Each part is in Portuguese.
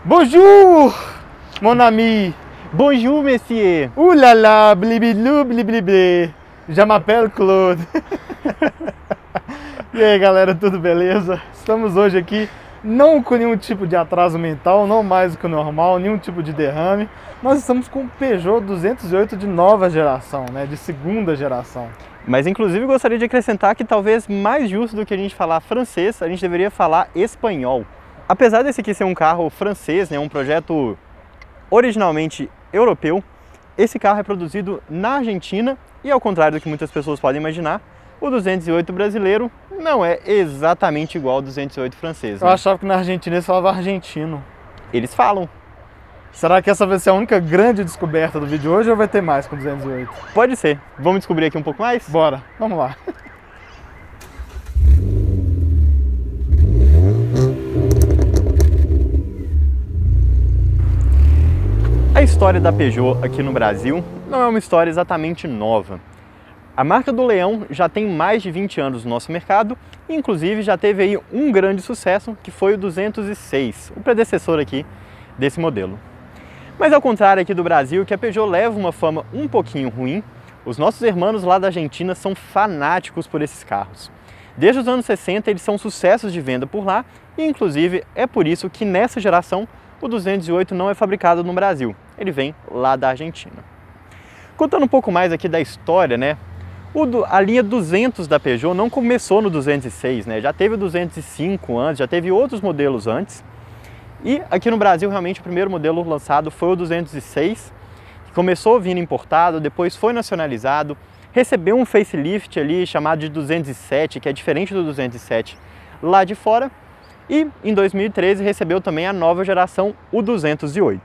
Bonjour, mon ami. Bonjour, monsieur. Ouh là là, blibilou, blibliblé. Já m'appelle Claude. E aí, galera, tudo beleza? Estamos hoje aqui, não com nenhum tipo de atraso mental, não mais do que o normal, nenhum tipo de derrame. Nós estamos com o Peugeot 208 de nova geração, né? De segunda geração. Mas, inclusive, gostaria de acrescentar que talvez mais justo do que a gente falar francês, a gente deveria falar espanhol. Apesar desse aqui ser um carro francês, né, um projeto originalmente europeu, esse carro é produzido na Argentina e, ao contrário do que muitas pessoas podem imaginar, o 208 brasileiro não é exatamente igual ao 208 francês. Eu achava que na Argentina eles falavam argentino. Eles falam. Será que essa vai ser a única grande descoberta do vídeo hoje ou vai ter mais com o 208? Pode ser. Vamos descobrir aqui um pouco mais? Bora, vamos lá. A história da Peugeot aqui no Brasil não é uma história exatamente nova. A marca do Leão já tem mais de 20 anos no nosso mercado e, inclusive, já teve aí um grande sucesso, que foi o 206, o predecessor aqui desse modelo. Mas ao contrário aqui do Brasil, que a Peugeot leva uma fama um pouquinho ruim, os nossos irmãos lá da Argentina são fanáticos por esses carros. Desde os anos 60 eles são sucessos de venda por lá e, inclusive, é por isso que nessa geração o 208 não é fabricado no Brasil, ele vem lá da Argentina. Contando um pouco mais aqui da história, né? A linha 200 da Peugeot não começou no 206, né? Já teve o 205 antes, já teve outros modelos antes. E aqui no Brasil, realmente, o primeiro modelo lançado foi o 206, que começou vindo importado, depois foi nacionalizado, recebeu um facelift ali chamado de 207, que é diferente do 207 lá de fora, e em 2013 recebeu também a nova geração, o 208.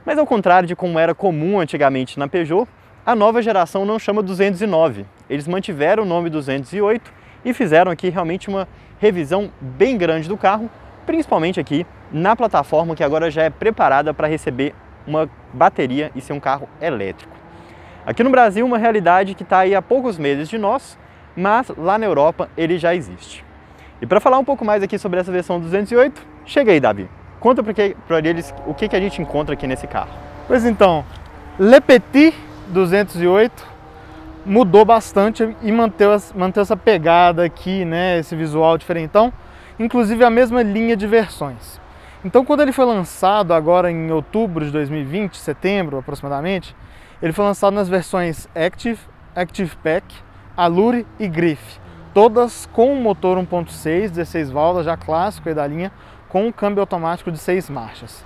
Mas ao contrário de como era comum antigamente na Peugeot, a nova geração não chama 209, eles mantiveram o nome 208 e fizeram aqui realmente uma revisão bem grande do carro, principalmente aqui na plataforma que agora já é preparada para receber uma bateria e ser um carro elétrico. Aqui no Brasil, uma realidade que está aí há poucos meses de nós, mas lá na Europa ele já existe. E para falar um pouco mais aqui sobre essa versão 208, chega aí, Davi. Conta para eles o que a gente encontra aqui nesse carro. Pois então, Le Petit 208 mudou bastante e manteve essa pegada aqui, né, esse visual diferentão, inclusive a mesma linha de versões. Então, quando ele foi lançado agora em outubro de 2020, setembro aproximadamente, ele foi lançado nas versões Active, Active Pack, Allure e Griff, todas com motor 1.6, 16 válvulas, já clássico aí da linha, com um câmbio automático de 6 marchas.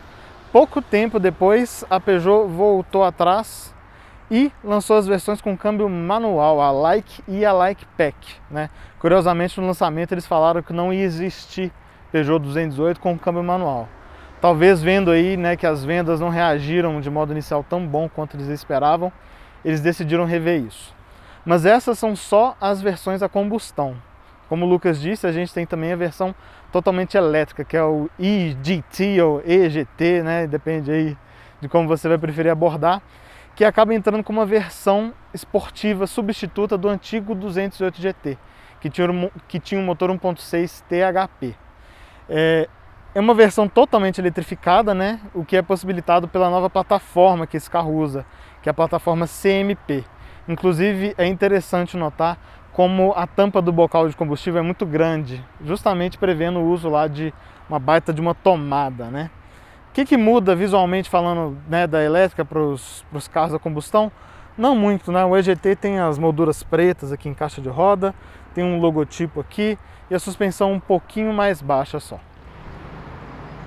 Pouco tempo depois, a Peugeot voltou atrás e lançou as versões com câmbio manual, a Like e a Like Pack, né? Curiosamente, no lançamento eles falaram que não ia existir Peugeot 208 com câmbio manual. Talvez vendo aí, né, que as vendas não reagiram de modo inicial tão bom quanto eles esperavam, eles decidiram rever isso. Mas essas são só as versões a combustão. Como o Lucas disse, a gente tem também a versão totalmente elétrica, que é o eGT ou eGT, né? Depende aí de como você vai preferir abordar, que acaba entrando como uma versão esportiva substituta do antigo 208 GT, que tinha um motor 1.6 THP. É uma versão totalmente eletrificada, né? O que é possibilitado pela nova plataforma que esse carro usa, que é a plataforma CMP. Inclusive, é interessante notar como a tampa do bocal de combustível é muito grande, justamente prevendo o uso lá de uma baita de uma tomada, né? O que muda visualmente falando, né, da elétrica para os carros a combustão? Não muito, né? O EGT tem as molduras pretas aqui em caixa de roda, tem um logotipo aqui e a suspensão um pouquinho mais baixa só.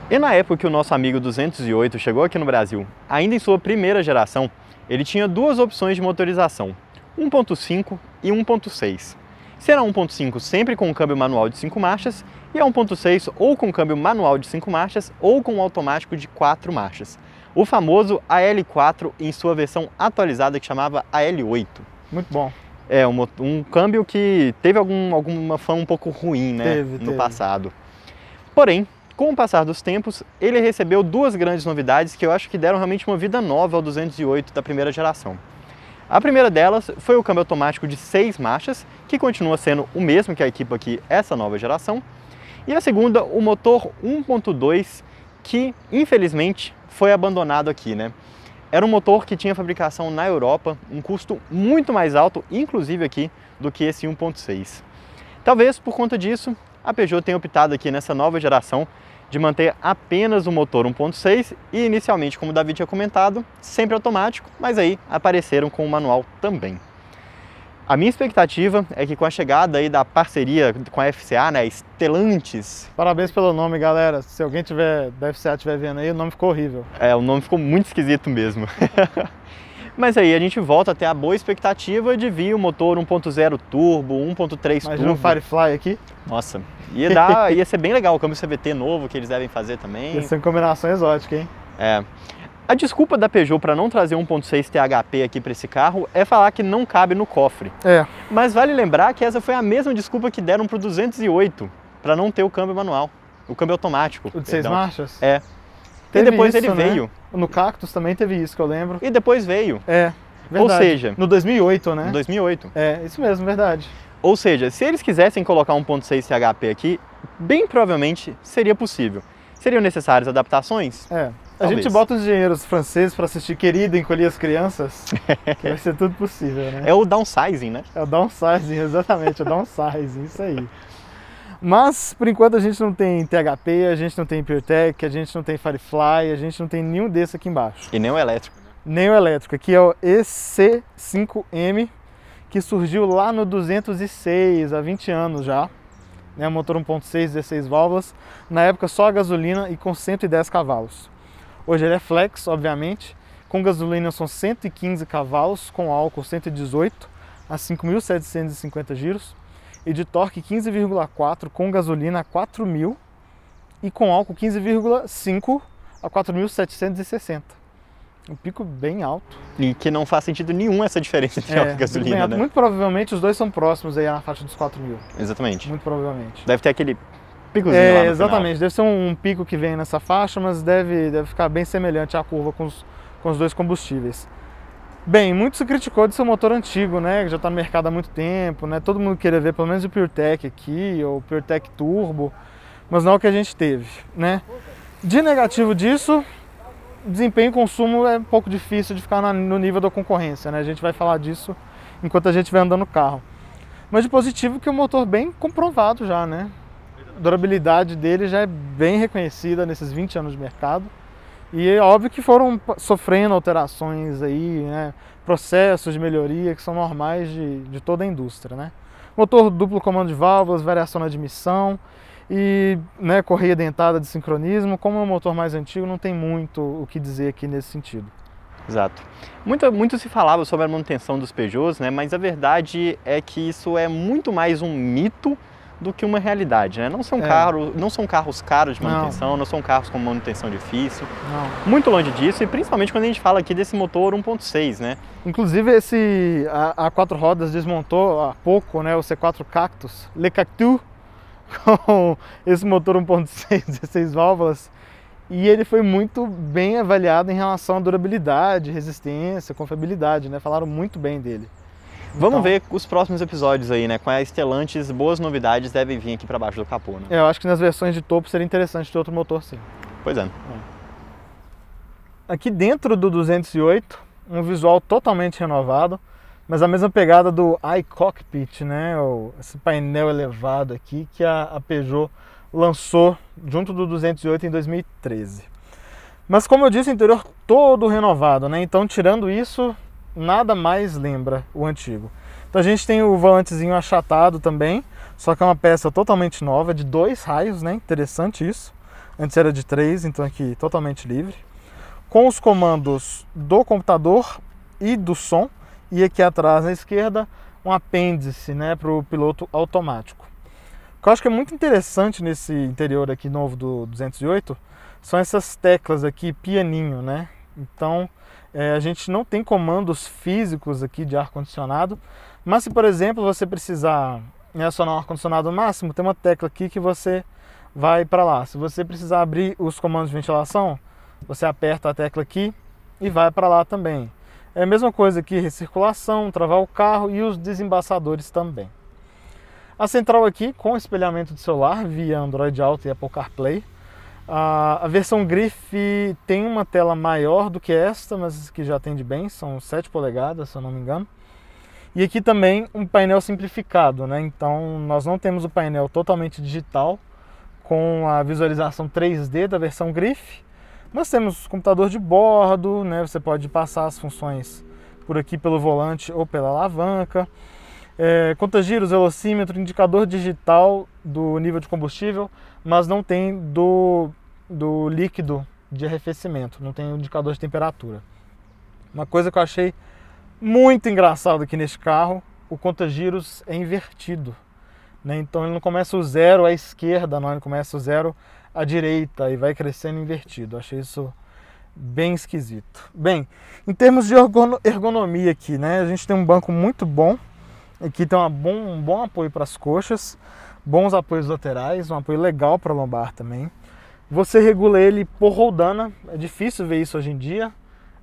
E na época que o nosso amigo 208 chegou aqui no Brasil, ainda em sua primeira geração, ele tinha duas opções de motorização, 1.5 e 1.6. Será 1.5 sempre com um câmbio manual de 5 marchas e a 1.6 ou com câmbio manual de 5 marchas ou com um automático de 4 marchas. O famoso AL4 em sua versão atualizada que chamava AL8. Muito bom. É um câmbio que teve alguma fama um pouco ruim, né, no passado. Porém, com o passar dos tempos, ele recebeu duas grandes novidades que eu acho que deram realmente uma vida nova ao 208 da primeira geração. A primeira delas foi o câmbio automático de 6 marchas, que continua sendo o mesmo que a equipa aqui essa nova geração. E a segunda, o motor 1.2, que infelizmente foi abandonado aqui, né? Era um motor que tinha fabricação na Europa, um custo muito mais alto, inclusive aqui, do que esse 1.6. Talvez por conta disso, a Peugeot tenha optado aqui nessa nova geração de manter apenas o motor 1.6 e inicialmente, como o Davi tinha comentado, sempre automático, mas aí apareceram com o manual também. A minha expectativa é que com a chegada aí da parceria com a FCA, né, Stellantis... Parabéns pelo nome, galera. Se alguém da FCA estiver vendo aí, o nome ficou horrível. O nome ficou muito esquisito mesmo. Mas aí a gente volta a ter a boa expectativa de vir o motor 1.0 turbo, 1.3 turbo. Imagina um Firefly aqui. Nossa, ia ser bem legal o câmbio CVT novo que eles devem fazer também. Ia ser uma combinação exótica, hein? A desculpa da Peugeot para não trazer 1.6 THP aqui para esse carro é falar que não cabe no cofre. Mas vale lembrar que essa foi a mesma desculpa que deram para o 208, para não ter o câmbio manual, o câmbio automático. O de 6 marchas? E depois isso, ele veio. Né? No Cactus também teve isso, que eu lembro. E depois veio. Verdade. Ou seja... No 2008, né? No 2008. Isso mesmo, verdade. Ou seja, se eles quisessem colocar 1.6 THP aqui, bem provavelmente seria possível. Seriam necessárias adaptações? A gente bota os engenheiros franceses para assistir Querido, Encolher as Crianças, que vai ser tudo possível, né? É o downsizing, né? É o downsizing, exatamente, é o downsizing, isso aí. Mas, por enquanto, a gente não tem THP, a gente não tem PureTech, a gente não tem Firefly, a gente não tem nenhum desses aqui embaixo. E nem o elétrico, né? Nem o elétrico. Aqui é o EC5M, que surgiu lá no 206, há 20 anos já. Né? Motor 1.6, 16 válvulas, na época só a gasolina e com 110 cavalos. Hoje ele é flex, obviamente, com gasolina são 115 cavalos, com álcool 118 a 5.750 giros e de torque 15,4 com gasolina a 4.000 e com álcool 15,5 a 4.760. Um pico bem alto. E que não faz sentido nenhum essa diferença entre álcool e gasolina, né? Muito provavelmente os dois são próximos aí na faixa dos 4.000. Exatamente. Muito provavelmente. Deve ter aquele picozinho lá no exatamente. final. Deve ser um pico que vem nessa faixa, mas deve ficar bem semelhante à curva com os dois combustíveis. Bem, muito se criticou de ser um motor antigo, né? Que já está no mercado há muito tempo, né? Todo mundo queria ver pelo menos o PureTech aqui, ou o PureTech Turbo, mas não é o que a gente teve, né? De negativo disso, desempenho e consumo é um pouco difícil de ficar no nível da concorrência, né? A gente vai falar disso enquanto a gente vai andando no carro. Mas de positivo que é um motor bem comprovado já, né? A durabilidade dele já é bem reconhecida nesses 20 anos de mercado. E é óbvio que foram sofrendo alterações aí, né? Processos de melhoria que são normais de toda a indústria, né? Motor duplo comando de válvulas, variação na admissão e, né, correia dentada de sincronismo. Como é um motor mais antigo, não tem muito o que dizer aqui nesse sentido. Exato. Muito se falava sobre a manutenção dos Peugeots, né? Mas a verdade é que isso é muito mais um mito do que uma realidade, né? Não são carros caros de manutenção, não são carros com manutenção difícil. Não. Muito longe disso, e principalmente quando a gente fala aqui desse motor 1.6, né? Inclusive a quatro rodas desmontou há pouco, né, o C4 Cactus, Le Cactus, com esse motor 1.6, 16 válvulas, e ele foi muito bem avaliado em relação à durabilidade, resistência, confiabilidade, né? Falaram muito bem dele. Vamos ver os próximos episódios aí, né? Com a Stellantis, boas novidades devem vir aqui para baixo do capô, né? Eu acho que nas versões de topo seria interessante ter outro motor, sim. Pois é. Aqui dentro do 208, um visual totalmente renovado, mas a mesma pegada do iCockpit, né? Esse painel elevado aqui que a Peugeot lançou junto do 208 em 2013. Mas como eu disse, o interior todo renovado, né? Então, tirando isso, nada mais lembra o antigo. Então a gente tem o volantezinho achatado também, só que é uma peça totalmente nova, de 2 raios, né? Interessante isso. Antes era de 3, então aqui totalmente livre. Com os comandos do computador e do som, e aqui atrás à esquerda um apêndice, né, para o piloto automático. O que eu acho que é muito interessante nesse interior aqui novo do 208 são essas teclas aqui, pianinho, né? Então a gente não tem comandos físicos aqui de ar-condicionado, mas se, por exemplo, você precisar acionar um ar-condicionado máximo, tem uma tecla aqui que você vai para lá. Se você precisar abrir os comandos de ventilação, você aperta a tecla aqui e vai para lá também. É a mesma coisa aqui, recirculação, travar o carro e os desembaçadores também. A central aqui com espelhamento de celular via Android Auto e Apple CarPlay. A versão Grife tem uma tela maior do que esta, mas que já atende bem, são 7 polegadas, se eu não me engano. E aqui também um painel simplificado, né? Então nós não temos o painel totalmente digital com a visualização 3D da versão Grife. Nós temos computador de bordo, né? Você pode passar as funções por aqui pelo volante ou pela alavanca. Conta-giros, velocímetro, indicador digital do nível de combustível, mas não tem do líquido de arrefecimento, não tem o indicador de temperatura. Uma coisa que eu achei muito engraçado aqui neste carro, o conta-giros é invertido, né? Então ele não começa o 0 à esquerda, não, ele começa o 0 à direita e vai crescendo invertido. Eu achei isso bem esquisito. Bem, em termos de ergonomia aqui, né? A gente tem um banco muito bom. Aqui tem um bom apoio para as coxas, bons apoios laterais, um apoio legal para a lombar também. Você regula ele por roldana, é difícil ver isso hoje em dia,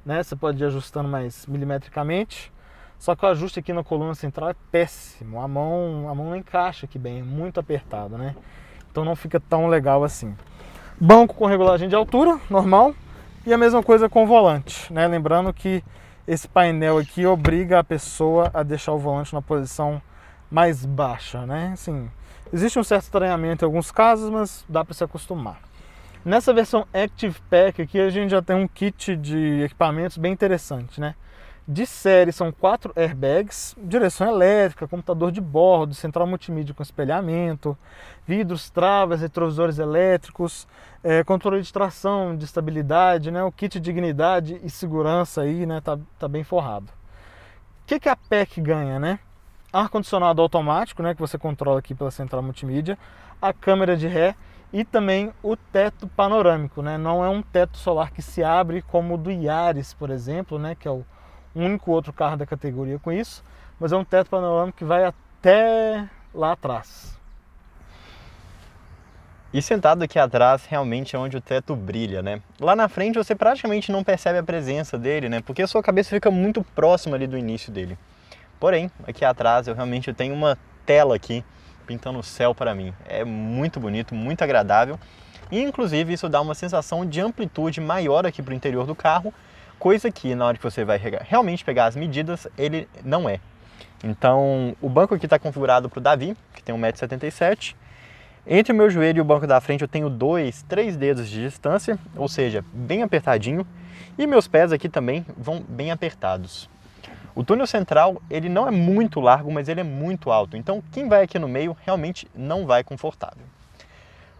né? Você pode ir ajustando mais milimetricamente, só que o ajuste aqui na coluna central é péssimo, a mão não encaixa aqui bem, é muito apertado, né? Então não fica tão legal assim. Banco com regulagem de altura, normal, e a mesma coisa com o volante, né? Lembrando que esse painel aqui obriga a pessoa a deixar o volante na posição mais baixa, né? Assim, existe um certo estranhamento em alguns casos, mas dá para se acostumar. Nessa versão Active Pack aqui a gente já tem um kit de equipamentos bem interessante, né? De série são 4 airbags, direção elétrica, computador de bordo, central multimídia com espelhamento, vidros, travas, retrovisores elétricos, controle de tração, de estabilidade, né? O kit de dignidade e segurança aí, né? Tá bem forrado. O que a PAC ganha, né? Ar-condicionado automático, né? Que você controla aqui pela central multimídia, a câmera de ré e também o teto panorâmico, né? Não é um teto solar que se abre como o do Yaris, por exemplo, né? Que é o único outro carro da categoria com isso, mas é um teto panorâmico que vai até lá atrás. E sentado aqui atrás, realmente é onde o teto brilha, né? Lá na frente você praticamente não percebe a presença dele, né? Porque a sua cabeça fica muito próxima ali do início dele. Porém, aqui atrás eu realmente tenho uma tela aqui pintando o céu para mim. É muito bonito, muito agradável. E inclusive isso dá uma sensação de amplitude maior aqui para o interior do carro, coisa que na hora que você vai realmente pegar as medidas, ele não é. Então o banco aqui está configurado para o Davi, que tem 1,77 m. Entre o meu joelho e o banco da frente eu tenho 3 dedos de distância, ou seja, bem apertadinho. E meus pés aqui também vão bem apertados. O túnel central, ele não é muito largo, mas ele é muito alto. Então quem vai aqui no meio realmente não vai confortável.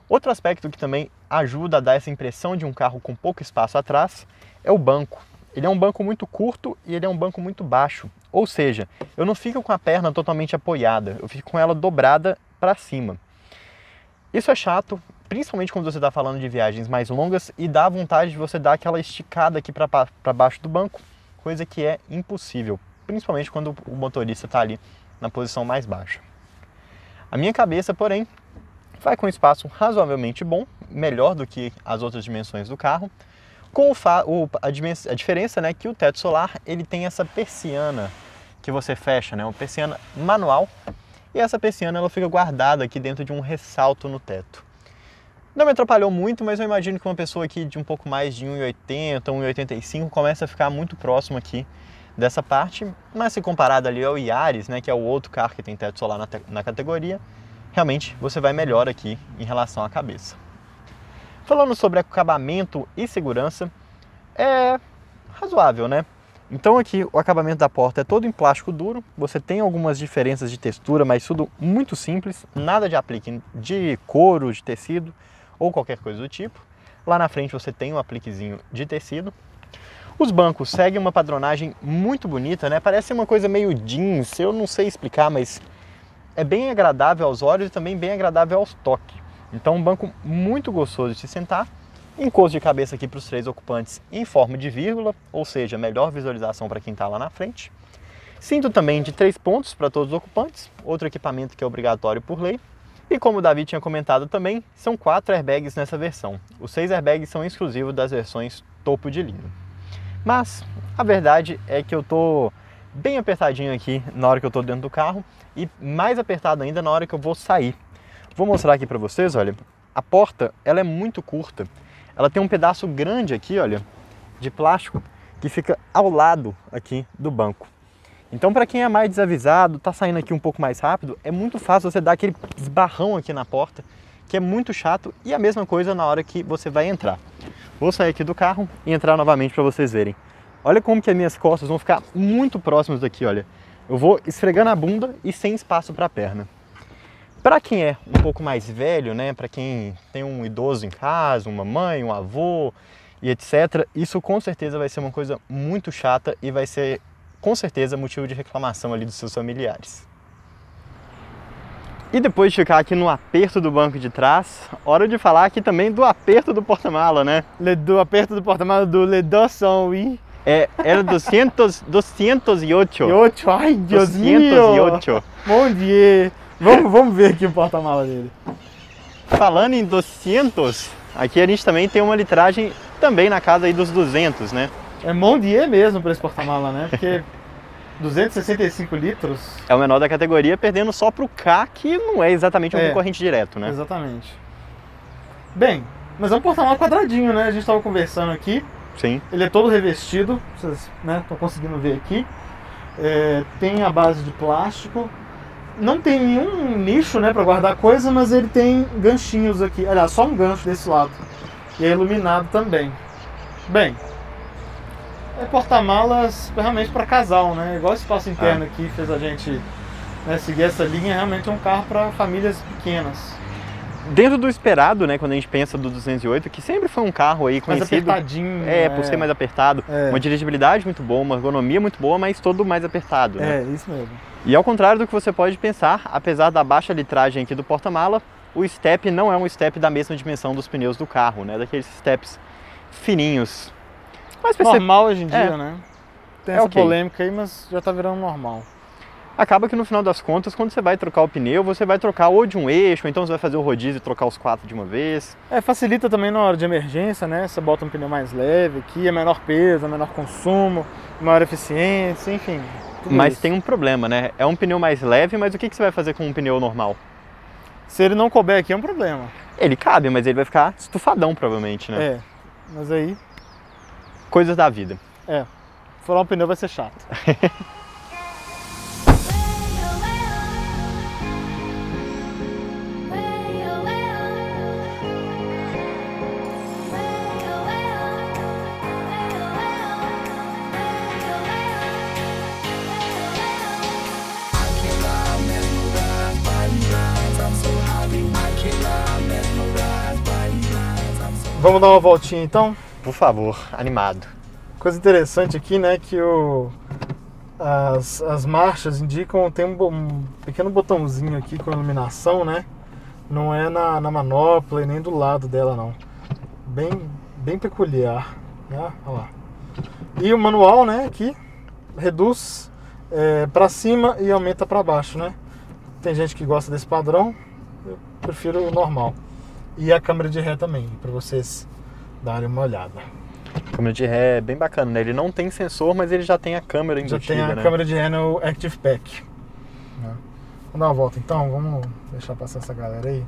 Outro aspecto que também ajuda a dar essa impressão de um carro com pouco espaço atrás é o banco. Ele é um banco muito curto e ele é um banco muito baixo. Ou seja, eu não fico com a perna totalmente apoiada, eu fico com ela dobrada para cima. Isso é chato, principalmente quando você está falando de viagens mais longas e dá vontade de você dar aquela esticada aqui para baixo do banco, coisa que é impossível, principalmente quando o motorista está ali na posição mais baixa. A minha cabeça, porém, vai com um espaço razoavelmente bom, melhor do que as outras dimensões do carro, com a diferença, né, que o teto solar ele tem essa persiana que você fecha, né, uma persiana manual, e essa persiana ela fica guardada aqui dentro de um ressalto no teto. Não me atrapalhou muito, mas eu imagino que uma pessoa aqui de um pouco mais de 1,80, 1,85 começa a ficar muito próximo aqui dessa parte, mas se comparado ali ao Yaris, né, que é o outro carro que tem teto solar na categoria, realmente você vai melhor aqui em relação à cabeça. Falando sobre acabamento e segurança, é razoável, né? Então aqui o acabamento da porta é todo em plástico duro, você tem algumas diferenças de textura, mas tudo muito simples, nada de aplique de couro, de tecido ou qualquer coisa do tipo. Lá na frente você tem um apliquezinho de tecido. Os bancos seguem uma padronagem muito bonita, né? Parece uma coisa meio jeans, eu não sei explicar, mas é bem agradável aos olhos e também bem agradável aos toques. Então um banco muito gostoso de se sentar, encosto de cabeça aqui para os 3 ocupantes em forma de vírgula, ou seja, melhor visualização para quem está lá na frente. Cinto também de 3 pontos para todos os ocupantes, outro equipamento que é obrigatório por lei. E como o Davi tinha comentado também, são 4 airbags nessa versão. Os 6 airbags são exclusivos das versões topo de linha. Mas a verdade é que eu estou bem apertadinho aqui na hora que eu estou dentro do carro e mais apertado ainda na hora que eu vou sair. Vou mostrar aqui para vocês, olha. A porta, ela é muito curta. Ela tem um pedaço grande aqui, olha, de plástico, que fica ao lado aqui do banco. Então, para quem é mais desavisado, tá saindo aqui um pouco mais rápido, é muito fácil você dar aquele esbarrão aqui na porta, que é muito chato, e a mesma coisa na hora que você vai entrar. Vou sair aqui do carro e entrar novamente para vocês verem. Olha como que as minhas costas vão ficar muito próximas daqui, olha. Eu vou esfregando a bunda e sem espaço para a perna. Para quem é um pouco mais velho, né, para quem tem um idoso em casa, uma mãe, um avô e etc, isso com certeza vai ser uma coisa muito chata e vai ser com certeza motivo de reclamação ali dos seus familiares. E depois de ficar aqui no aperto do banco de trás, hora de falar aqui também do aperto do porta-mala, né? Do aperto do porta-mala do Le 208. É, era 208. Ai, Deus meu! 208. Bom dia! Vamos ver aqui o porta-mala dele. Falando em 200, aqui a gente também tem uma litragem também na casa aí dos 200, né? É Mondier mesmo para esse porta-mala, né? Porque 265 litros... É o menor da categoria, perdendo só para o K, que não é exatamente um concorrente direto, né? Exatamente. Bem, mas é um porta-mala quadradinho, né? A gente estava conversando aqui. Sim. Ele é todo revestido, vocês estão conseguindo ver aqui. Tem a base de plástico. Não tem nenhum nicho, né, para guardar coisa, mas ele tem ganchinhos aqui. Aliás, só um gancho desse lado. E é iluminado também. Bem, é porta-malas realmente para casal, né? Igual esse espaço interno aqui fez a gente, né, seguir essa linha. Realmente é um carro para famílias pequenas. Dentro do esperado, né, quando a gente pensa do 208, que sempre foi um carro aí conhecido... Mais apertadinho. Por ser mais apertado. Uma dirigibilidade muito boa, uma ergonomia muito boa, mas todo mais apertado, né? Isso mesmo. E ao contrário do que você pode pensar, apesar da baixa litragem aqui do porta-mala, o step não é um step da mesma dimensão dos pneus do carro, né? Daqueles steps fininhos. Mas normal hoje em dia, né? Tem essa okay. polêmica aí, mas já tá virando normal. Acaba que no final das contas, quando você vai trocar o pneu, você vai trocar ou de um eixo, ou então você vai fazer o rodízio e trocar os 4 de uma vez. Facilita também na hora de emergência, né? Você bota um pneu mais leve aqui, é menor peso, é menor consumo, maior eficiência, enfim. Mas isso. Tem um problema, né? É um pneu mais leve, mas o que você vai fazer com um pneu normal? Se ele não couber aqui é um problema. Ele cabe, mas ele vai ficar estufadão provavelmente, né? Mas aí... Coisas da vida. Furar um pneu vai ser chato. Vamos dar uma voltinha então? Por favor, animado. Coisa interessante aqui, né, que as marchas indicam, tem um pequeno botãozinho aqui com iluminação, né? Não é na manopla e nem do lado dela, não. Bem peculiar, né? Olha lá. E o manual, né, aqui reduz para cima e aumenta para baixo, né? Tem gente que gosta desse padrão, eu prefiro o normal. E a câmera de ré também, para vocês darem uma olhada. A câmera de ré é bem bacana, né? Ele não tem sensor, mas ele já tem a câmera embutida, já tem a câmera de ré no Active Pack. Vamos dar uma volta então, vamos deixar passar essa galera aí.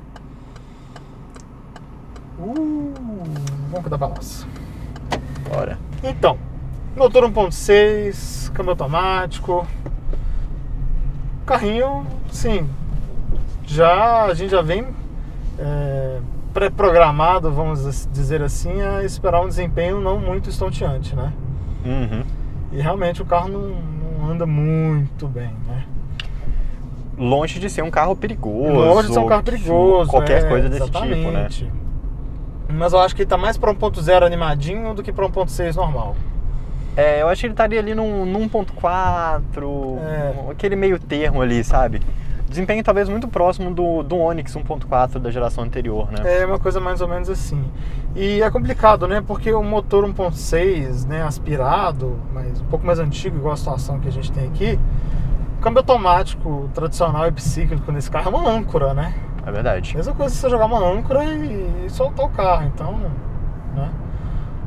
Vamos dar balança. Bora. Então, motor 1.6, câmbio automático. Carrinho, sim, a gente já vem pré-programado, vamos dizer assim, a esperar um desempenho não muito estonteante, né? Uhum. E realmente o carro não anda muito bem, né? Longe de ser um carro perigoso. Longe de ser um carro perigoso. Qualquer coisa desse tipo, né? Mas eu acho que ele tá mais para 1.0 animadinho do que para 1.6 normal. Eu acho que ele estaria ali num 1.4, aquele meio termo ali, sabe? Desempenho talvez muito próximo do Onix 1.4 da geração anterior, né? É uma coisa mais ou menos assim. E é complicado, né? Porque o motor 1.6, né, aspirado, mas um pouco mais antigo, igual a situação que a gente tem aqui, o câmbio automático tradicional e bicíclico nesse carro é uma âncora, né? É verdade. Mesma coisa se você jogar uma âncora e soltar o carro, então, né?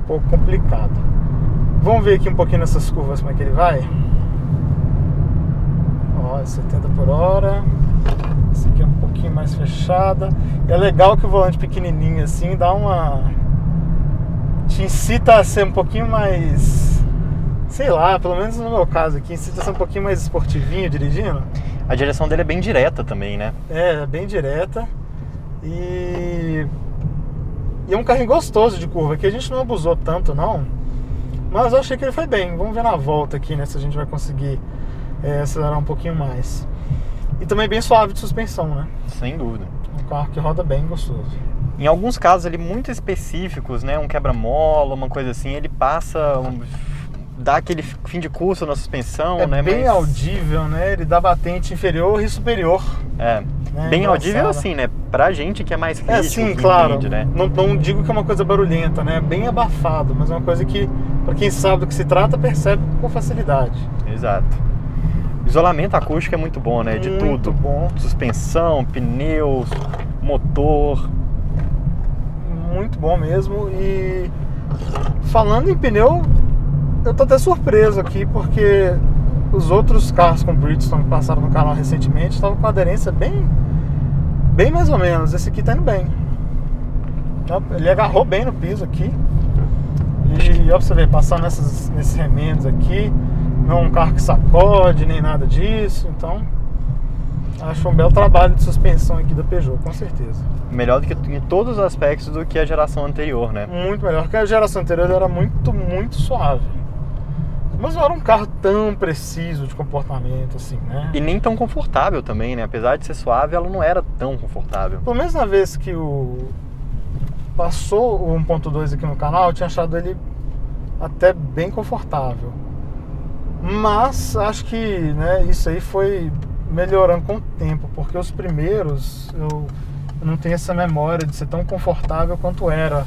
Um pouco complicado. Vamos ver aqui um pouquinho nessas curvas como é que ele vai. Ó, 70 por hora. Esse aqui é um pouquinho pouquinho mais fechada. E é legal que o volante pequenininho assim dá uma... te incita a ser um pouquinho mais... sei lá, pelo menos no meu caso aqui, incita a ser um pouquinho mais esportivinho dirigindo. A direção dele é bem direta também, né? É, bem direta. E é um carrinho gostoso de curva, que a gente não abusou tanto não, mas eu achei que ele foi bem. Vamos ver na volta aqui, né, se a gente vai conseguir acelerar um pouquinho mais. E também bem suave de suspensão, né? Sem dúvida. Um carro que roda bem, gostoso. Em alguns casos ali muito específicos, né, um quebra-mola, uma coisa assim, ele passa, dá aquele fim de curso na suspensão, né? Bem audível, né? Ele dá batente inferior e superior. É, né? bem audível assim, né? Pra gente que é mais crítico, sim, que claro. entende, né? Não digo que é uma coisa barulhenta, né? Bem abafado, mas é uma coisa que, pra quem sabe do que se trata, percebe com facilidade. Exato. Isolamento acústico é muito bom, né? De tudo. Muito bom. Suspensão, pneus, motor. Muito bom mesmo. E falando em pneu, eu tô até surpreso aqui, porque os outros carros com Bridgestone que passaram no canal recentemente estavam com aderência bem mais ou menos. Esse aqui tá indo bem. Ele agarrou bem no piso aqui. E ó, pra você ver, passando nesses remendos aqui. Não é um carro que sacode, nem nada disso. Então, acho um belo trabalho de suspensão aqui da Peugeot, com certeza. Melhor do que em todos os aspectos do que a geração anterior, né? Muito melhor, porque a geração anterior era muito suave. Mas não era um carro tão preciso de comportamento assim, né? E nem tão confortável também, né? Apesar de ser suave, ela não era tão confortável. Pelo menos na vez que passou o 1.2 aqui no canal, eu tinha achado ele até bem confortável. Mas acho que, né, isso aí foi melhorando com o tempo, porque os primeiros eu não tenho essa memória de ser tão confortável quanto era,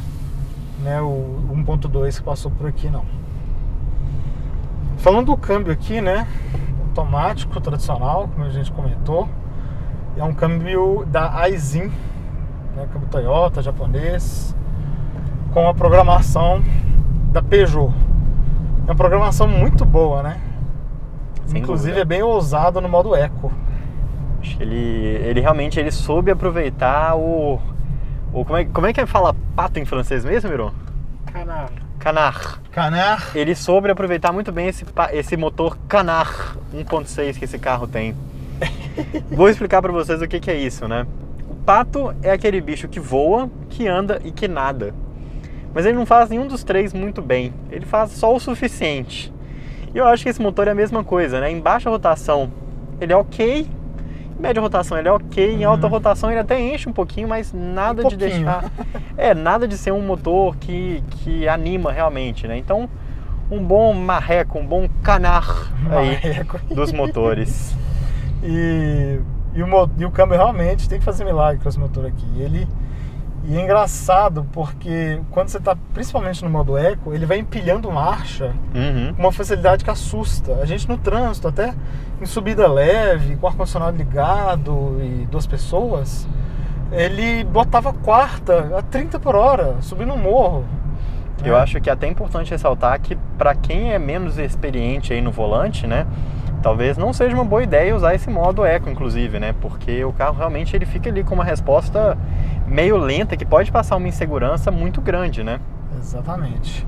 né, o 1.2 que passou por aqui, não. Falando do câmbio aqui, né, automático, tradicional, como a gente comentou, é um câmbio da Aisin, né, câmbio Toyota, japonês, com a programação da Peugeot. É uma programação muito boa, né? Sem Inclusive dúvida. É bem ousado no modo Eco. Acho que ele realmente soube aproveitar o como é que fala pato em francês mesmo, Miron? Canard. Canard. Ele soube aproveitar muito bem esse motor Canard 1.6 que esse carro tem. Vou explicar para vocês o que é isso, né? O pato é aquele bicho que voa, que anda e que nada. Mas ele não faz nenhum dos três muito bem. Ele faz só o suficiente. E eu acho que esse motor é a mesma coisa, né? Em baixa rotação ele é ok, em média rotação ele é ok, em alta rotação ele até enche um pouquinho, mas nada de deixar... nada de ser um motor que anima realmente, né? Então, um bom marreco, um bom canard aí dos motores. E o câmbio realmente tem que fazer milagre com esse motor aqui. E é engraçado porque quando você está principalmente no modo Eco, ele vai empilhando marcha com uma facilidade que assusta. A gente no trânsito, até em subida leve, com o ar-condicionado ligado e 2 pessoas, ele botava quarta a 30 por hora, subindo um morro. Eu acho que é até importante ressaltar que para quem é menos experiente aí no volante, né, talvez não seja uma boa ideia usar esse modo Eco, inclusive, né, porque o carro realmente ele fica ali com uma resposta meio lenta, que pode passar uma insegurança muito grande, né? Exatamente.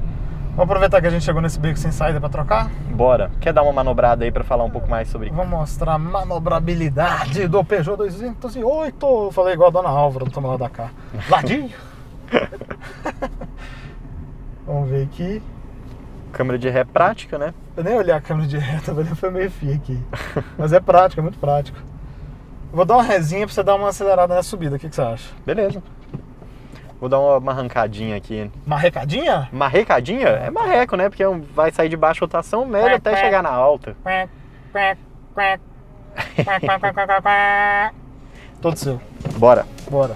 Vamos aproveitar que a gente chegou nesse beco sem saída para trocar? Bora. Quer dar uma manobrada aí para falar um pouco mais sobre... Vamos mostrar a manobrabilidade do Peugeot 208. Falei igual a dona Álvaro do Toma Lá da Cá. Ladinho! Vamos ver aqui. Câmera de ré prática, né? Eu nem olhei a câmera de ré, tava olhando, foi meio fio aqui. Mas é prático, é muito prático. Vou dar uma resinha pra você dar uma acelerada na subida, o que você acha? Beleza. Vou dar uma arrancadinha aqui. Marrecadinha? Marrecadinha? É marreco, né? Porque vai sair de baixa rotação média até chegar na alta. Todo seu. Bora. Bora.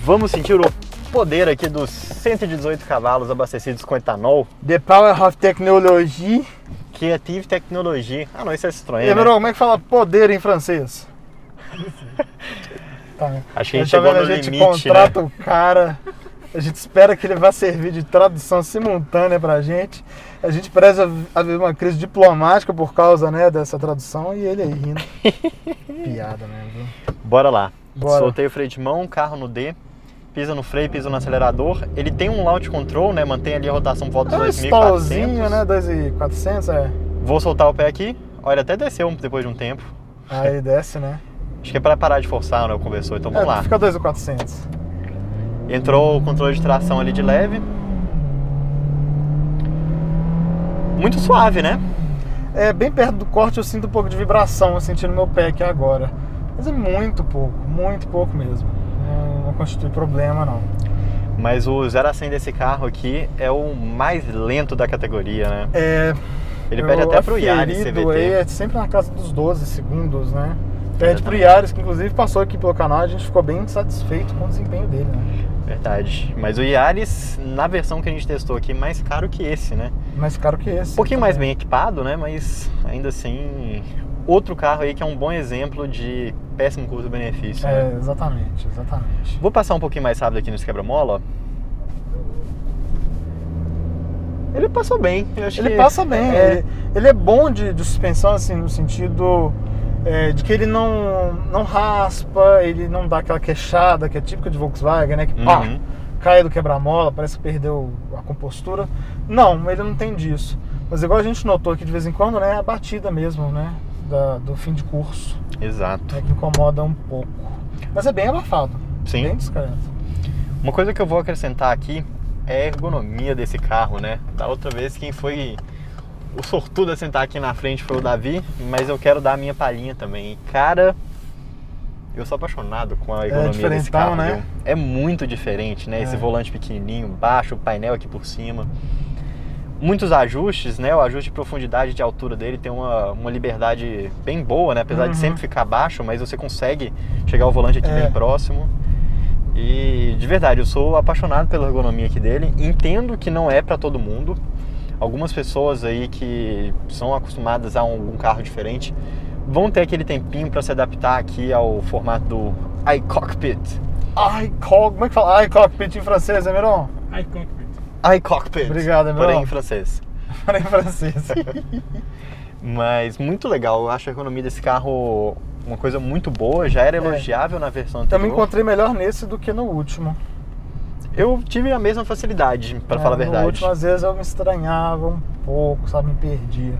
Vamos sentir o poder aqui dos 118 cavalos abastecidos com etanol. The Power of Technology. Creative Technology. Ah, não, isso é estranho, E, né? como é que fala poder em francês? Exatamente. Acho que a gente chegou no limite, né? A gente contrata o cara, a gente espera que ele vá servir de tradução simultânea pra gente. A gente parece haver uma crise diplomática por causa, né, dessa tradução e ele aí rindo. Piada, né? Viu? Bora lá. Bora. Soltei o freio de mão, carro no D, pisa no freio, pisa no acelerador. Ele tem um launch control, né? Mantém ali a rotação por volta dos 2.400. Stallzinho, né? 2.400, é. Vou soltar o pé aqui. Olha, até desceu depois de um tempo. Aí desce, né? Acho que é para parar de forçar, né, o conversor. Então vamos lá. Fica 2.400. Entrou o controle de tração ali de leve. Muito suave, né? É, bem perto do corte eu sinto um pouco de vibração, eu senti no meu pé aqui agora. Mas é muito pouco mesmo. Não constitui problema, não. Mas o 0 a 100 desse carro aqui é o mais lento da categoria, né? É. Ele pede até pro Yaris CVT. Aí é sempre na casa dos 12 segundos, né? Pede pro Yaris, que inclusive passou aqui pelo canal, a gente ficou bem satisfeito com o desempenho dele, né? Verdade. Mas o Yaris, na versão que a gente testou aqui, mais caro que esse, né? Mais caro que esse. Um pouquinho mais bem equipado, né? Mas ainda assim, outro carro aí que é um bom exemplo de péssimo custo-benefício. É, né? exatamente. Vou passar um pouquinho mais rápido aqui nesse quebra-mola. Ele passou bem. Eu acho Ele que passa bem. Ele é bom de suspensão, assim, no sentido de que ele não raspa, ele não dá aquela queixada que é típica de Volkswagen, né? Que pá, cai do quebra-mola, parece que perdeu a compostura. Não, ele não tem disso. Mas igual a gente notou aqui de vez em quando, né? A batida mesmo, né? Do fim de curso. Exato. É que incomoda um pouco. Mas é bem abafado. Sim. Bem discreto. Uma coisa que eu vou acrescentar aqui é a ergonomia desse carro, né? Da outra vez quem foi o sortudo a sentar aqui na frente foi o Davi, mas eu quero dar a minha palhinha também. Cara, eu sou apaixonado com a ergonomia desse carro, né? Viu? É muito diferente, né? Esse volante pequenininho, baixo, o painel aqui por cima. Muitos ajustes, né? O ajuste de profundidade de altura dele tem uma liberdade bem boa, né? Apesar de sempre ficar baixo, mas você consegue chegar ao volante aqui bem próximo. E de verdade, eu sou apaixonado pela ergonomia aqui dele. Entendo que não é para todo mundo. Algumas pessoas aí que são acostumadas a um carro diferente vão ter aquele tempinho para se adaptar aqui ao formato do iCockpit. Como é que fala iCockpit em francês, Emeron? iCockpit. Obrigado, Emeron. Porém em francês. Porém em francês. Mas muito legal, eu acho a ergonomia desse carro uma coisa muito boa, já era elogiável na versão anterior. Eu me encontrei melhor nesse do que no último. Eu tive a mesma facilidade, para falar a verdade. No último, às vezes, eu me estranhava um pouco, sabe, me perdia.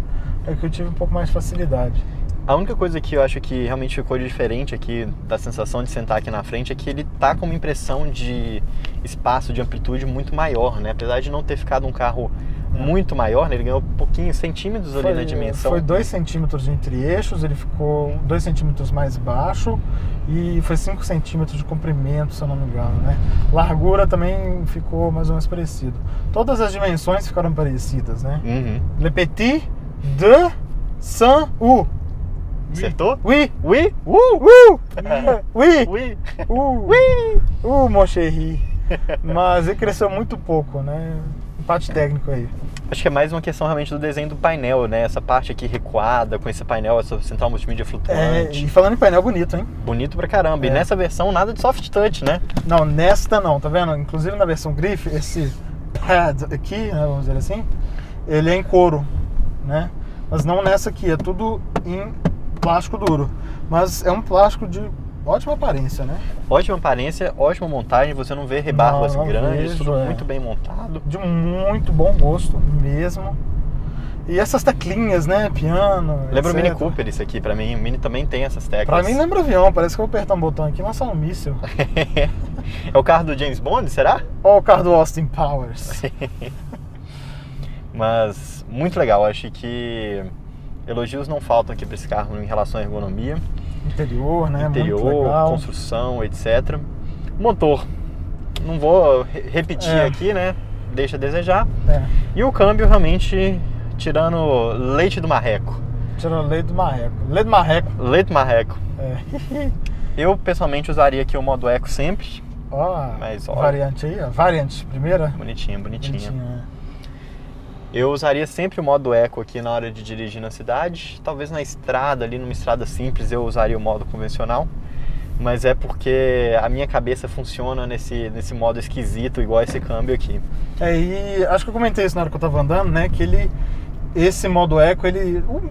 É que eu tive um pouco mais de facilidade. A única coisa que eu acho que realmente ficou diferente aqui, da sensação de sentar aqui na frente, é que ele tá com uma impressão de espaço, de amplitude muito maior, né? Apesar de não ter ficado um carro muito maior, né? Ele ganhou pouquinhos centímetros ali na dimensão. Foi 2 centímetros entre eixos, ele ficou 2 centímetros mais baixo e foi 5 centímetros de comprimento, se eu não me engano, né? Largura também ficou mais ou menos parecido. Todas as dimensões ficaram parecidas, né? Le Petit de Saint-U. Acertou? Oui. Oui? Oui. Oui. Mon chéri. Mas ele cresceu muito pouco, né? Empate técnico aí. Acho que é mais uma questão realmente do desenho do painel, né? Essa parte aqui recuada, com esse painel, essa central multimídia flutuante. E falando em painel bonito, hein? Bonito pra caramba. E nessa versão nada de soft touch, né? Não, nesta não, tá vendo? Inclusive na versão Griff, esse pad aqui, né, vamos dizer assim, ele é em couro, né? Mas não nessa aqui, é tudo em plástico duro. Mas é um plástico de ótima aparência, né? Ótima aparência, ótima montagem, você não vê rebarros grandes, vejo, tudo muito bem montado. De muito bom gosto mesmo. E essas teclinhas, né? Piano. Lembra etc. o Mini Cooper isso aqui, pra mim. O Mini também tem essas teclas. Pra mim lembra avião, parece que eu vou apertar um botão aqui e lançar um míssil. É o carro do James Bond, será? Ou o carro do Austin Powers. Mas muito legal, acho que elogios não faltam aqui pra esse carro em relação à ergonomia. Interior, né? Interior, muito legal. construção, etc. Motor, não vou repetir aqui, né? Deixa a desejar. E o câmbio realmente tirando leite do marreco. Tirando leite do marreco. Leite do marreco. Leite do marreco. Eu pessoalmente usaria aqui o modo Eco sempre. Mas, olha, variante aí, ó. Variante, primeira. Bonitinha. Eu usaria sempre o modo Eco aqui na hora de dirigir na cidade. Talvez na estrada, ali numa estrada simples, eu usaria o modo convencional. mas é porque a minha cabeça funciona nesse modo esquisito, igual esse câmbio aqui. E acho que eu comentei isso na hora que eu tava andando, né? Que esse modo eco,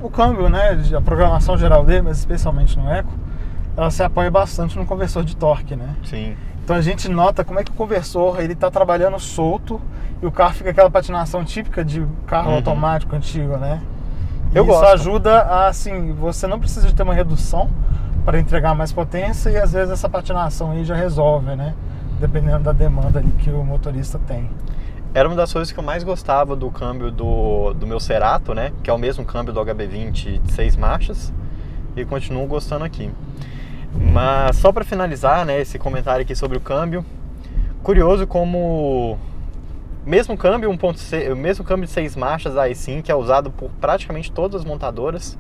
o câmbio, né? A programação geral dele, mas especialmente no eco, ela se apoia bastante no conversor de torque, né? Sim. Então a gente nota como é que o conversor ele tá trabalhando solto e o carro fica aquela patinação típica de carro automático antigo, né? E isso ajuda a, assim, você não precisa de ter uma redução para entregar mais potência e às vezes essa patinação aí já resolve, né? Dependendo da demanda ali que o motorista tem. Era uma das coisas que eu mais gostava do câmbio do meu Cerato, né? Que é o mesmo câmbio do HB20 de 6 marchas, e continuo gostando aqui. Mas só para finalizar, né, esse comentário aqui sobre o câmbio, curioso como mesmo câmbio 1.6, mesmo câmbio de 6 marchas i5, que é usado por praticamente todas as montadoras,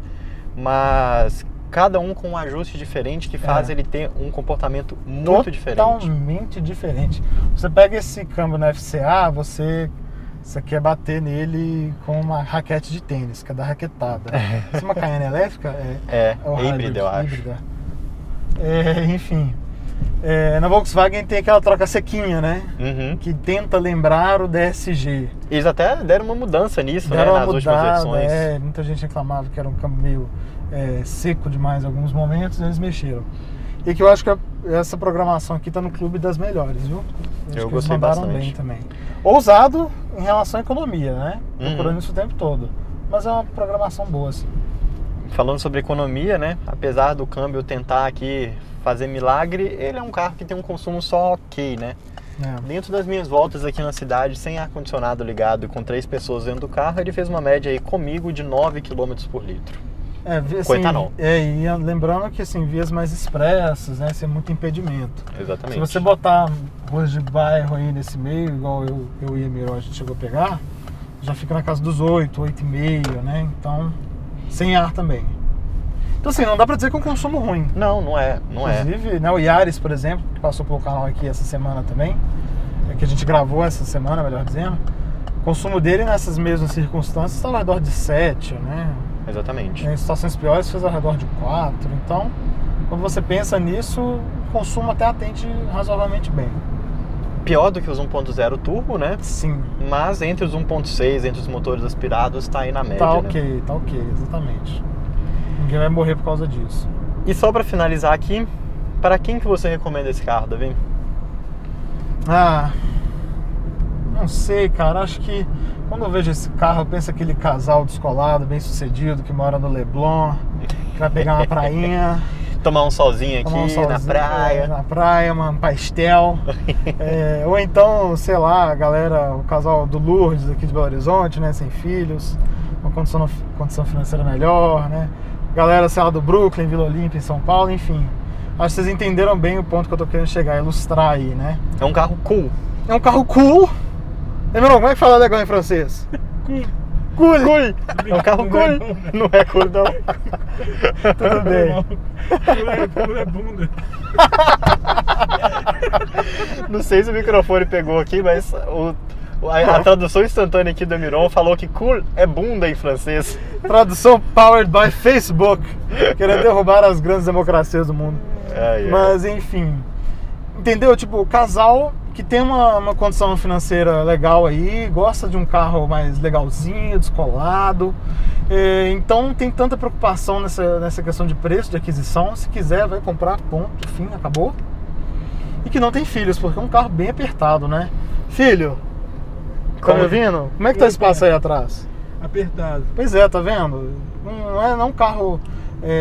mas cada um com um ajuste diferente que faz ele ter um comportamento muito diferente. Totalmente diferente. Você pega esse câmbio na FCA, você quer bater nele com uma raquete de tênis, que é da raquetada. Se é uma Cayenne elétrica, é híbrida, eu acho. Enfim, na Volkswagen tem aquela troca sequinha, né? Que tenta lembrar o DSG. Eles até deram uma mudança nisso, né? Nas últimas versões. Muita gente reclamava que era um câmbio meio seco demais em alguns momentos, eles mexeram. E que eu acho que essa programação aqui está no clube das melhores, viu? Eu gostei bastante. Bem também. Ousado em relação à economia, né? Procurando isso o tempo todo. Mas é uma programação boa, assim. Falando sobre economia, né? Apesar do câmbio tentar aqui fazer milagre, ele é um carro que tem um consumo só ok, né? Dentro das minhas voltas aqui na cidade, sem ar-condicionado ligado e com 3 pessoas dentro do carro, ele fez uma média aí comigo de 9 km por litro. Assim, com etanol. E lembrando que assim, vias mais expressas, né? Sem muito impedimento. Exatamente. Se você botar ruas de bairro aí nesse meio, igual eu e a Miro a gente chegou a pegar, já fica na casa dos 8,5, né? Então, sem ar também. Então assim, não dá pra dizer que é um consumo ruim. Não é. Inclusive, né, o Yaris, por exemplo, que passou pelo canal aqui essa semana também, que a gente gravou essa semana, melhor dizendo, o consumo dele nessas mesmas circunstâncias está ao redor de 7, né? Exatamente. Em situações piores fez ao redor de 4. Então, quando você pensa nisso, o consumo até atende razoavelmente bem. Pior do que os 1.0 turbo, né? Sim. Mas entre os 1.6, entre os motores aspirados, está aí na média. Tá ok, exatamente. Ninguém vai morrer por causa disso. E só para finalizar aqui, para quem que você recomenda esse carro, Davi? Não sei, cara. Acho que quando eu vejo esse carro, eu penso aquele casal descolado, bem sucedido, que mora no Leblon, que vai pegar uma prainha. Tomar um solzinho aqui na praia. Na praia, um pastel. Ou então, sei lá, a galera, o casal do Lourdes aqui de Belo Horizonte, né? Sem filhos, uma condição financeira melhor, né? Galera, sei lá, do Brooklyn, Vila Olímpia, em São Paulo, enfim. Acho que vocês entenderam bem o ponto que eu tô querendo chegar, ilustrar aí, né? É um carro cool. É um carro cool. Emerson, como é que fala legal em francês? Cool. É um carro cool. Não é cool, não. Tudo bem. Cool é bunda. Não sei se o microfone pegou aqui, mas a tradução instantânea aqui do Emiron falou que cool é bunda em francês. Tradução powered by Facebook. Querendo derrubar as grandes democracias do mundo. Mas enfim. Entendeu? Tipo, o casal que tem uma condição financeira legal aí, gosta de um carro mais legalzinho, descolado. Então não tem tanta preocupação nessa questão de preço, de aquisição. Se quiser, vai comprar, ponto, fim, acabou. E que não tem filhos, porque é um carro bem apertado, né? Filho, tá me ouvindo? Como é que tá o espaço aí atrás? Apertado. Pois é, tá vendo? Não é um carro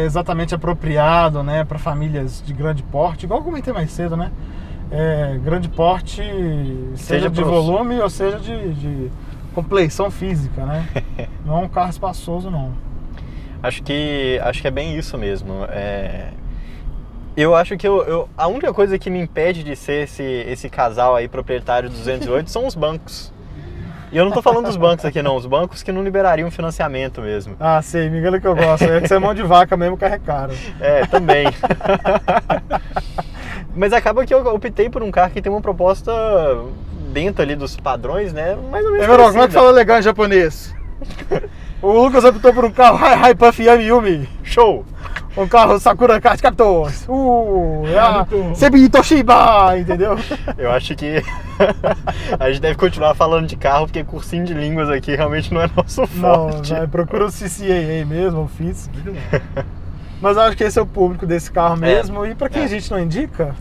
exatamente apropriado, né, para famílias de grande porte, igual eu comentei mais cedo, né? Grande porte, seja de volume ou seja de compleição física, né? Não é um carro espaçoso, não. Acho que é bem isso mesmo. Eu acho que a única coisa que me impede de ser esse casal aí proprietário do 208 são os bancos. E eu não tô falando dos bancos aqui não, os bancos que não liberariam financiamento mesmo. Ah, sei, me engana que eu gosto, é que você é mão de vaca mesmo, carro é caro. Também. Mas acaba que eu optei por um carro que tem uma proposta dentro ali dos padrões, né? Mais ou menos parecida. Como é que fala legal em japonês? O Lucas optou por um carro Hi Puff Yami Yumi. Show! Um carro Sakura Card Captors. Sebi Toshiba, entendeu? Eu acho que a gente deve continuar falando de carro, porque cursinho de línguas aqui realmente não é nosso forte. Não, procura o CCAA mesmo, eu fiz. Mas eu acho que esse é o público desse carro mesmo. E pra quem a gente não indica?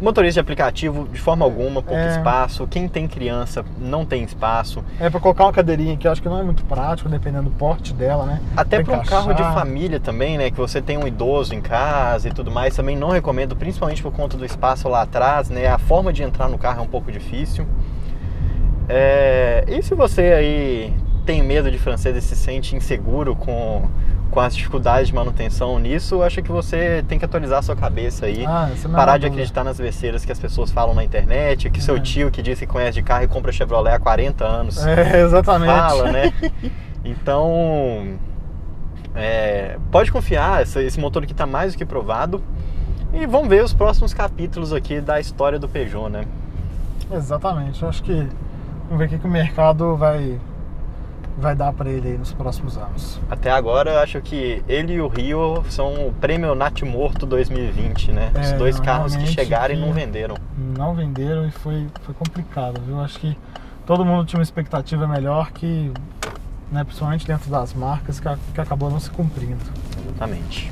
Motorista de aplicativo, de forma alguma, pouco espaço. Quem tem criança não tem espaço. Pra colocar uma cadeirinha aqui, eu acho que não é muito prático, dependendo do porte dela, né? Até para um carro de família também, né? Que você tem um idoso em casa e tudo mais, também não recomendo, principalmente por conta do espaço lá atrás, né? A forma de entrar no carro é um pouco difícil. E se você aí tem medo de francês e se sente inseguro com as dificuldades de manutenção nisso, eu acho que você tem que atualizar a sua cabeça aí, parar de acreditar nas besteiras que as pessoas falam na internet, que seu tio que diz que conhece de carro e compra Chevrolet há 40 anos exatamente. fala, né? Então, pode confiar, esse motor aqui está mais do que provado, e vamos ver os próximos capítulos aqui da história do Peugeot, né? Exatamente, eu acho que vamos ver o que o mercado vai dar para ele aí nos próximos anos. Até agora eu acho que ele e o Rio são o prêmio Nath Morto 2020, né? Os dois carros que chegaram e não venderam. Não venderam e foi complicado, viu? Acho que todo mundo tinha uma expectativa melhor que, né, principalmente dentro das marcas, que acabou não se cumprindo. Exatamente.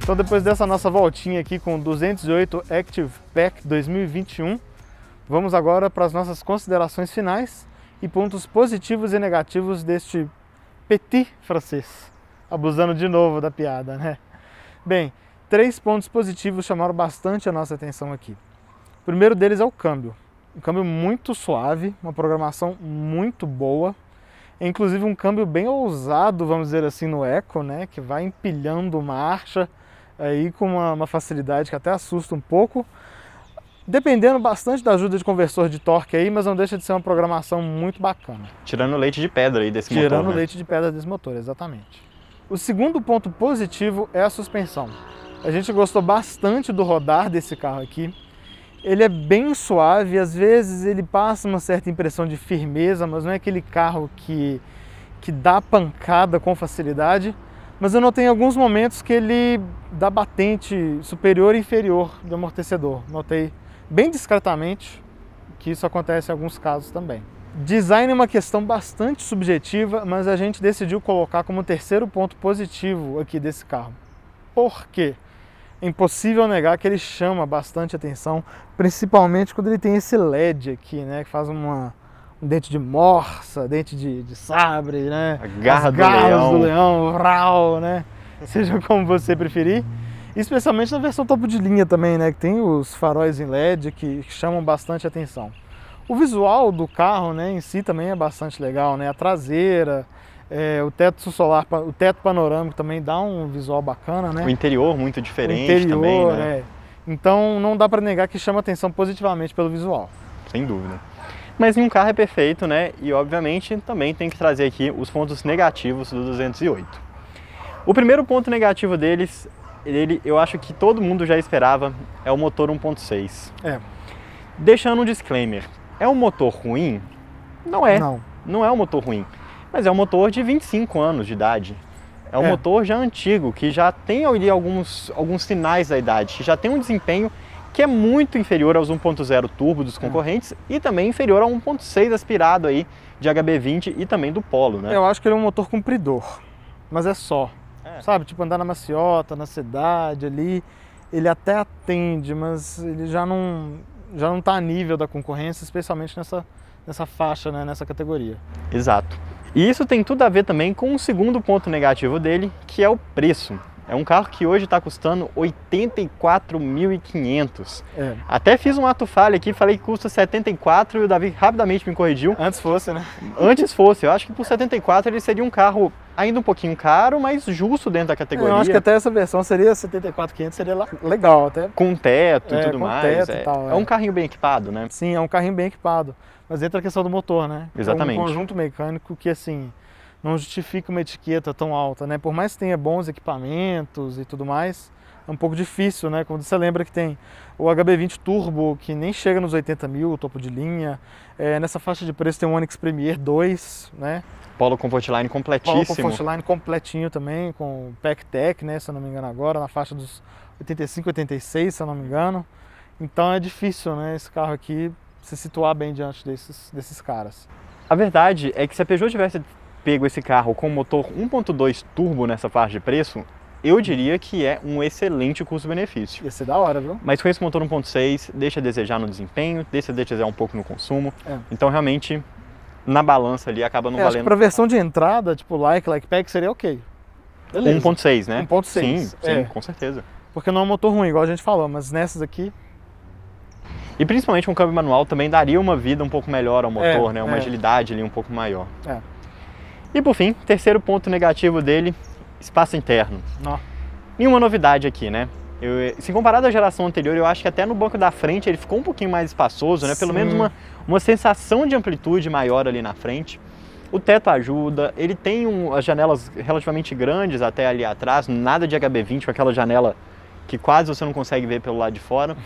Então, depois dessa nossa voltinha aqui com o 208 Active Pack 2021, vamos agora para as nossas considerações finais e pontos positivos e negativos deste petit francês. Abusando de novo da piada, né? Bem, 3 pontos positivos chamaram bastante a nossa atenção aqui. O primeiro deles é o câmbio. Um câmbio muito suave, uma programação muito boa. É inclusive um câmbio bem ousado, vamos dizer assim, no Eco, né? Que vai empilhando marcha aí com uma facilidade que até assusta um pouco. Dependendo bastante da ajuda de conversor de torque aí, mas não deixa de ser uma programação muito bacana. Tirando o leite de pedra aí desse motor. Tirando o leite de pedra desse motor, exatamente. O segundo ponto positivo é a suspensão. A gente gostou bastante do rodar desse carro aqui. Ele é bem suave, às vezes ele passa uma certa impressão de firmeza, mas não é aquele carro que dá pancada com facilidade. Mas eu notei em alguns momentos que ele dá batente superior e inferior do amortecedor. Notei bem discretamente que isso acontece em alguns casos também. Design é uma questão bastante subjetiva, mas a gente decidiu colocar como terceiro ponto positivo aqui desse carro. Por quê? É impossível negar que ele chama bastante atenção, principalmente quando ele tem esse LED aqui, né, que faz um dente de morsa, dente de sabre, né? A garra do leão, rau, né? Seja como você preferir. Especialmente na versão topo de linha também, né? Que tem os faróis em LED que chamam bastante atenção. O visual do carro, né, em si também é bastante legal, né? A traseira, o teto solar, o teto panorâmico também dá um visual bacana, né? O interior muito diferente também, né? Então não dá para negar que chama atenção positivamente pelo visual. Sem dúvida. Mas nenhum carro é perfeito, né? E obviamente também tem que trazer aqui os pontos negativos do 208. O primeiro ponto negativo dele, eu acho que todo mundo já esperava, é o motor 1.6. Deixando um disclaimer, é um motor ruim? Não é. Não é um motor ruim, mas é um motor de 25 anos de idade. É um motor já antigo, que já tem ali alguns sinais da idade, que já tem um desempenho que é muito inferior aos 1.0 turbo dos concorrentes e também inferior ao 1.6 aspirado aí de HB20 e também do Polo, né? Eu acho que ele é um motor compridor, mas é só. Sabe, tipo andar na maciota, na cidade ali, ele até atende, mas ele já não tá a nível da concorrência, especialmente nessa faixa, né, nessa categoria. Exato. E isso tem tudo a ver também com o segundo ponto negativo dele, que é o preço. É um carro que hoje está custando 84.500. É. Até fiz um ato falho aqui, falei que custa 74 e o Davi rapidamente me corrigiu. Antes fosse, né? Antes fosse, eu acho que por 74 ele seria um carro ainda um pouquinho caro, mas justo dentro da categoria. Eu acho que até essa versão seria 74.500, seria legal até. Com teto e tudo com mais. teto e tal, é um carrinho bem equipado, né? Sim, é um carrinho bem equipado. Mas entra a questão do motor, né? Exatamente. É um conjunto mecânico que, assim, não justifica uma etiqueta tão alta, né? Por mais que tenha bons equipamentos e tudo mais, é um pouco difícil, né? Quando você lembra que tem o HB20 Turbo, que nem chega nos 80 mil, topo de linha. Nessa faixa de preço tem o Onix Premier 2, né? Polo Comfortline completíssimo. Polo Comfortline completinho também, com PackTech, né? Se eu não me engano agora, na faixa dos 85, 86, se eu não me engano. Então é difícil, né? Esse carro aqui se situar bem diante desses caras. A verdade é que se a Peugeot tivesse pego esse carro com motor 1.2 turbo nessa faixa de preço, eu diria que é um excelente custo-benefício. Ia ser da hora, viu? Mas com esse motor 1.6, deixa a desejar no desempenho, deixa a desejar um pouco no consumo. É. Então realmente, na balança ali, acaba não Acho que valendo. pra versão de entrada, tipo Like Pack, seria ok. Beleza. 1.6, né? 1.6. Sim, com certeza. Porque não é um motor ruim, igual a gente falou, mas nessas aqui... E principalmente um câmbio manual também daria uma vida um pouco melhor ao motor, né? Uma é. agilidade ali um pouco maior. É. E por fim, terceiro ponto negativo dele, espaço interno. Não. Nenhuma novidade aqui, né? Se comparado à geração anterior, eu acho que até no banco da frente ele ficou um pouquinho mais espaçoso, né? Pelo Sim. menos uma sensação de amplitude maior ali na frente. O teto ajuda, ele tem as janelas relativamente grandes até ali atrás, nada de HB20 com aquela janela que quase você não consegue ver pelo lado de fora.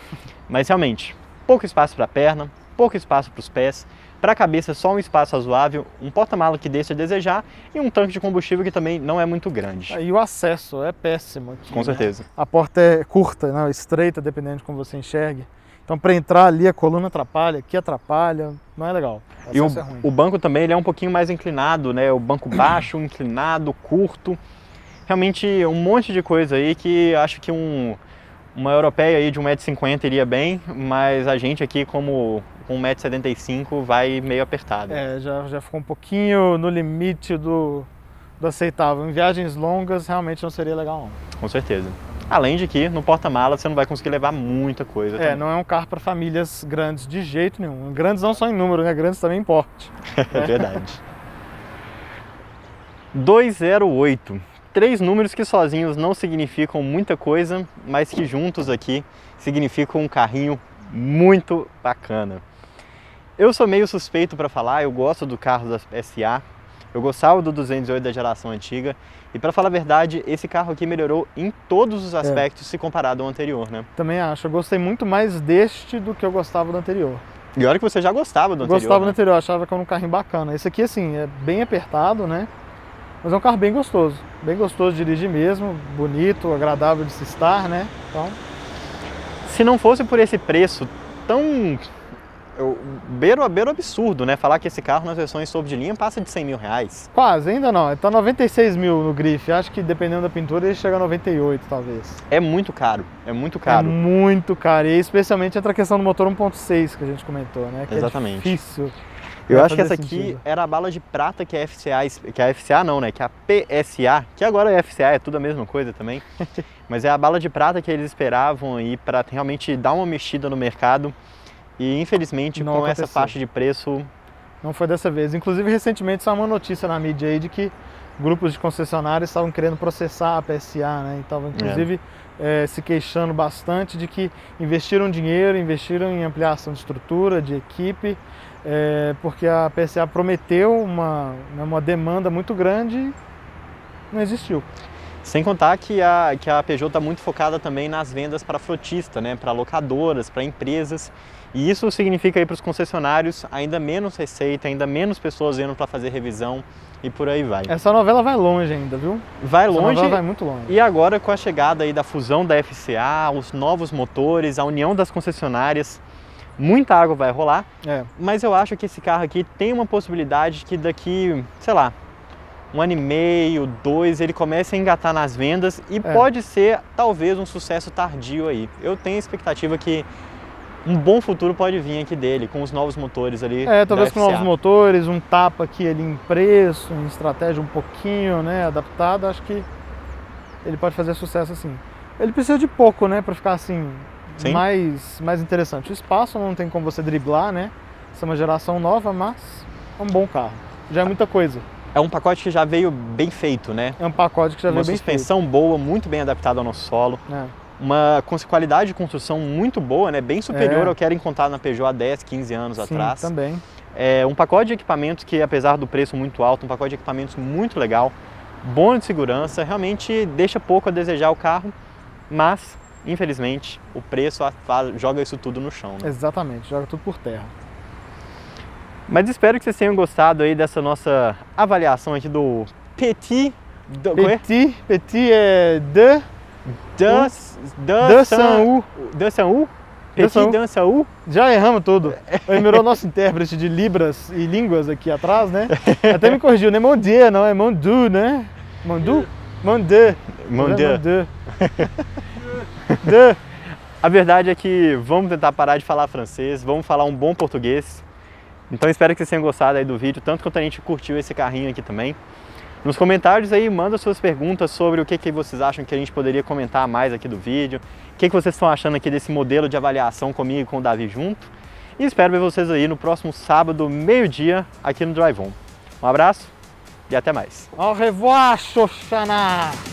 Mas realmente, pouco espaço para a perna, pouco espaço para os pés, para a cabeça só um espaço razoável, um porta-mala que deixa a desejar e um tanque de combustível que também não é muito grande. E o acesso é péssimo aqui, Com certeza. Né? A porta é curta, né? Estreita, dependendo de como você enxergue. Então para entrar ali a coluna atrapalha, aqui atrapalha, não é legal. E é ruim. O banco também ele é um pouquinho mais inclinado, né? O banco baixo, inclinado, curto. Realmente um monte de coisa aí que acho que uma europeia aí de 1,50 m iria bem, mas a gente aqui com 1,75 m vai meio apertado. Já ficou um pouquinho no limite do aceitável. Em viagens longas realmente não seria legal não. Com certeza. Além de que no porta-malas você não vai conseguir levar muita coisa também. Não é um carro para famílias grandes de jeito nenhum. Grandes não só em número, né? Grandes também em porte. É verdade. 208. 3 números que sozinhos não significam muita coisa, mas que juntos aqui significam um carrinho muito bacana. Eu sou meio suspeito para falar, eu gosto do carro da SA, eu gostava do 208 da geração antiga, e para falar a verdade, esse carro aqui melhorou em todos os aspectos se comparado ao anterior, né? Também acho, eu gostei muito mais deste do que eu gostava do anterior. E olha que você já gostava do anterior. Gostava do anterior, achava que era um carrinho bacana. Esse aqui, assim, é bem apertado, né? Mas é um carro bem gostoso de dirigir mesmo, bonito, agradável de se estar, né? Então... Se não fosse por esse preço tão beiro absurdo, né? Falar que esse carro nas versões topo de linha passa de 100 mil reais. Quase, ainda não. Tá 96 mil no grife. Acho que dependendo da pintura ele chega a 98, talvez. É muito caro, é muito caro. É muito caro. E especialmente entra a questão do motor 1.6 que a gente comentou, né? Que exatamente. É difícil. Eu acho que essa aqui era a bala de prata que a FCA não, né? Que a PSA, que agora é FCA, é tudo a mesma coisa também. Mas é a bala de prata que eles esperavam aí para realmente dar uma mexida no mercado. E infelizmente não com aconteceu. essa faixa de preço... Não foi dessa vez. Inclusive recentemente saiu uma notícia na mídia aí de que grupos de concessionários estavam querendo processar a PSA, né? E estavam inclusive se queixando bastante de que investiram dinheiro, investiram em ampliação de estrutura, de equipe, porque a PSA prometeu uma demanda muito grande e não existiu. Sem contar que a Peugeot está muito focada também nas vendas para frotista, né? Para locadoras, para empresas. E isso significa aí para os concessionários ainda menos receita, ainda menos pessoas indo para fazer revisão e por aí vai. Essa novela vai longe ainda, viu? Vai longe. Essa novela vai muito longe. E agora com a chegada aí da fusão da FCA, os novos motores, a união das concessionárias, muita água vai rolar. Mas eu acho que esse carro aqui tem uma possibilidade que daqui, sei lá, 1 ano e meio, 2, ele comece a engatar nas vendas e pode ser talvez um sucesso tardio aí. Eu tenho a expectativa que um bom futuro pode vir aqui dele, com os novos motores ali. Talvez com novos motores, um tapa aqui ali em preço, em estratégia um pouquinho, né, adaptado, acho que ele pode fazer sucesso assim. Ele precisa de pouco, né, para ficar assim, Sim. mais interessante. O espaço não tem como você driblar, né? Essa é uma geração nova, mas é um bom carro. Já é muita coisa. É um pacote que já veio bem feito, né? É um pacote que já Uma veio bem feito. suspensão boa, muito bem adaptada ao nosso solo. É. Uma qualidade de construção muito boa, né? Bem superior É. ao que era encontrado na Peugeot há 10, 15 anos Sim, atrás. também. É um pacote de equipamentos que, apesar do preço muito alto, um pacote de equipamentos muito legal, bom de segurança, realmente deixa pouco a desejar o carro, mas, infelizmente, o preço joga isso tudo no chão, né? Exatamente, joga tudo por terra. Mas espero que vocês tenham gostado aí dessa nossa avaliação aqui do Petit Petit é de Sun-Wu. Petit Dançaú. Já erramos tudo. Mirou nosso intérprete de Libras e línguas aqui atrás, né? Até me corrigiu, não é Mon Dieu, não, é Mon Dieu, né? Mon Dieu? Mon Dieu. Mon Dieu. De. A verdade é que vamos tentar parar de falar francês, vamos falar um bom português. Então espero que vocês tenham gostado aí do vídeo, tanto quanto a gente curtiu esse carrinho aqui também. Nos comentários aí, manda suas perguntas sobre o que vocês acham que a gente poderia comentar mais aqui do vídeo. O que vocês estão achando aqui desse modelo de avaliação comigo e com o Davi junto. E espero ver vocês aí no próximo sábado, meio-dia, aqui no Drive On. Um abraço e até mais. Au revoir, Xoxana!